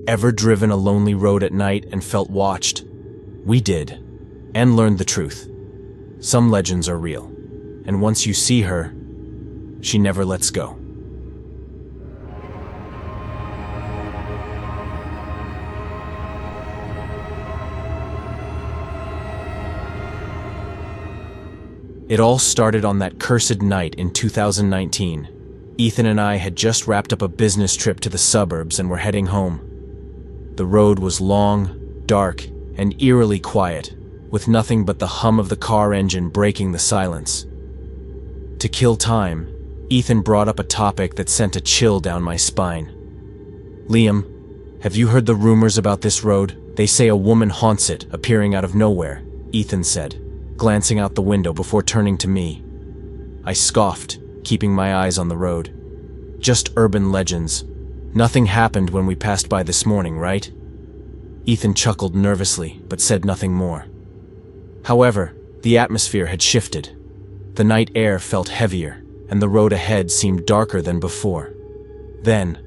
Ever driven a lonely road at night and felt watched? We did, and learned the truth. Some legends are real, and once you see her, she never lets go. It all started on that cursed night in 2019. Ethan and I had just wrapped up a business trip to the suburbs and were heading home. The road was long, dark, and eerily quiet, with nothing but the hum of the car engine breaking the silence. To kill time, Ethan brought up a topic that sent a chill down my spine. "Liam, have you heard the rumors about this road? They say a woman haunts it, appearing out of nowhere," Ethan said, glancing out the window before turning to me. I scoffed, keeping my eyes on the road. "Just urban legends. Nothing happened when we passed by this morning, right?" Ethan chuckled nervously, but said nothing more. However, the atmosphere had shifted. The night air felt heavier, and the road ahead seemed darker than before. Then,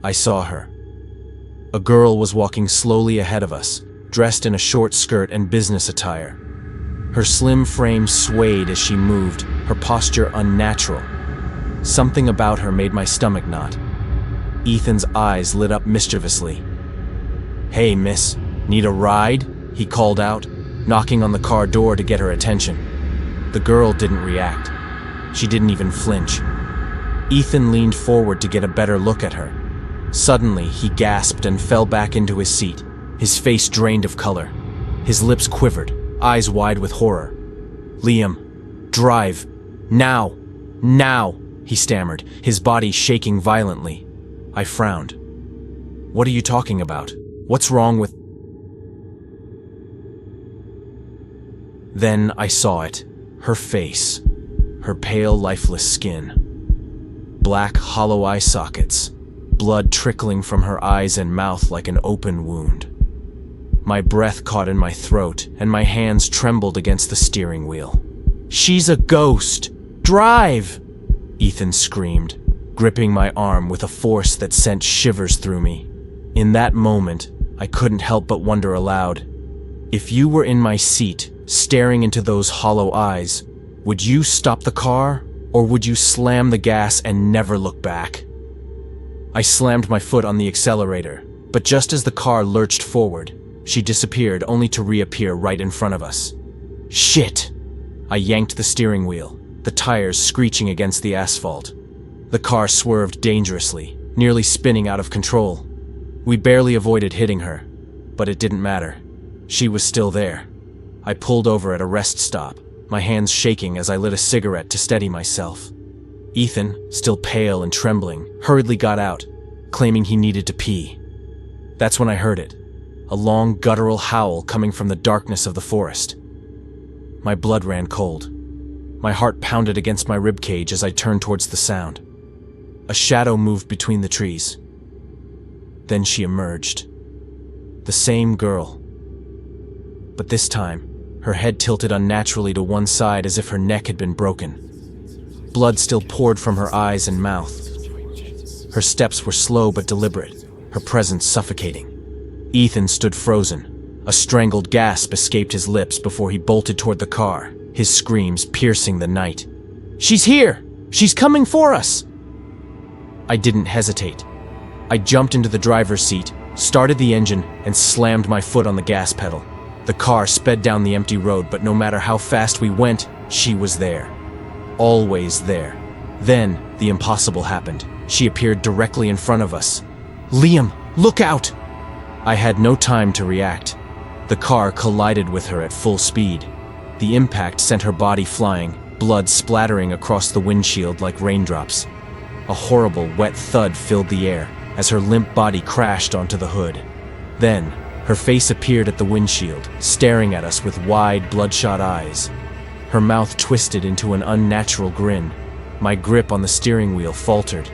I saw her. A girl was walking slowly ahead of us, dressed in a short skirt and business attire. Her slim frame swayed as she moved, her posture unnatural. Something about her made my stomach knot. Ethan's eyes lit up mischievously. "Hey, miss, need a ride?" he called out, knocking on the car door to get her attention. The girl didn't react. She didn't even flinch. Ethan leaned forward to get a better look at her. Suddenly, he gasped and fell back into his seat, his face drained of color. His lips quivered, eyes wide with horror. "Liam, drive. Now! Now!" he stammered, his body shaking violently. I frowned. "What are you talking about? What's wrong with—" Then I saw it. Her face. Her pale, lifeless skin. Black, hollow eye sockets. Blood trickling from her eyes and mouth like an open wound. My breath caught in my throat, and my hands trembled against the steering wheel. "She's a ghost! Drive!" Ethan screamed, gripping my arm with a force that sent shivers through me. In that moment, I couldn't help but wonder aloud, if you were in my seat, staring into those hollow eyes, would you stop the car, or would you slam the gas and never look back? I slammed my foot on the accelerator, but just as the car lurched forward, she disappeared only to reappear right in front of us. Shit! I yanked the steering wheel, the tires screeching against the asphalt. The car swerved dangerously, nearly spinning out of control. We barely avoided hitting her, but it didn't matter. She was still there. I pulled over at a rest stop, my hands shaking as I lit a cigarette to steady myself. Ethan, still pale and trembling, hurriedly got out, claiming he needed to pee. That's when I heard it, a long guttural howl coming from the darkness of the forest. My blood ran cold. My heart pounded against my ribcage as I turned towards the sound. A shadow moved between the trees. Then she emerged. The same girl. But this time, her head tilted unnaturally to one side as if her neck had been broken. Blood still poured from her eyes and mouth. Her steps were slow but deliberate, her presence suffocating. Ethan stood frozen. A strangled gasp escaped his lips before he bolted toward the car, his screams piercing the night. "She's here! She's coming for us!" I didn't hesitate. I jumped into the driver's seat, started the engine, and slammed my foot on the gas pedal. The car sped down the empty road, but no matter how fast we went, she was there. Always there. Then, the impossible happened. She appeared directly in front of us. "Liam, look out!" I had no time to react. The car collided with her at full speed. The impact sent her body flying, blood splattering across the windshield like raindrops. A horrible, wet thud filled the air as her limp body crashed onto the hood. Then, her face appeared at the windshield, staring at us with wide, bloodshot eyes. Her mouth twisted into an unnatural grin. My grip on the steering wheel faltered.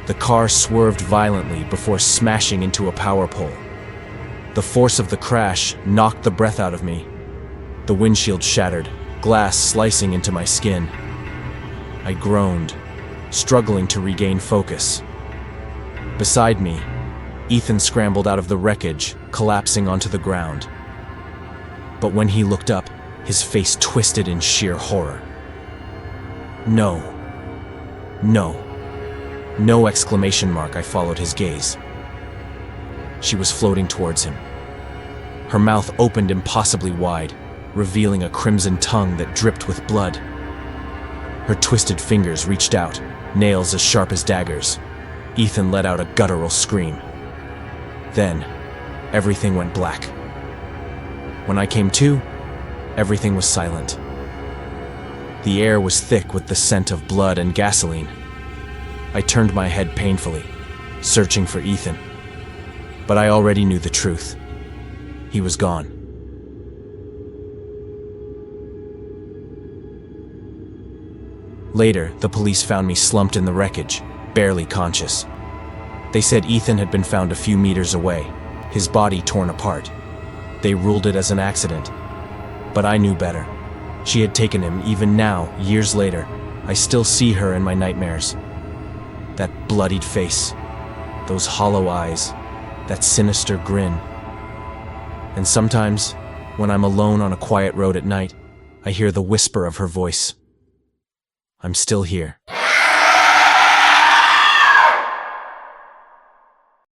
The car swerved violently before smashing into a power pole. The force of the crash knocked the breath out of me. The windshield shattered, glass slicing into my skin. I groaned, struggling to regain focus. Beside me, Ethan scrambled out of the wreckage, collapsing onto the ground. But when he looked up, his face twisted in sheer horror. No. No. No exclamation mark. I followed his gaze. She was floating towards him. Her mouth opened impossibly wide, revealing a crimson tongue that dripped with blood. Her twisted fingers reached out, nails as sharp as daggers. Ethan let out a guttural scream. Then, everything went black. When I came to, everything was silent. The air was thick with the scent of blood and gasoline. I turned my head painfully, searching for Ethan. But I already knew the truth. He was gone. Later, the police found me slumped in the wreckage, barely conscious. They said Ethan had been found a few meters away, his body torn apart. They ruled it as an accident. But I knew better. She had taken him. Even now, years later, I still see her in my nightmares. That bloodied face, those hollow eyes, that sinister grin. And sometimes, when I'm alone on a quiet road at night, I hear the whisper of her voice. I'm still here.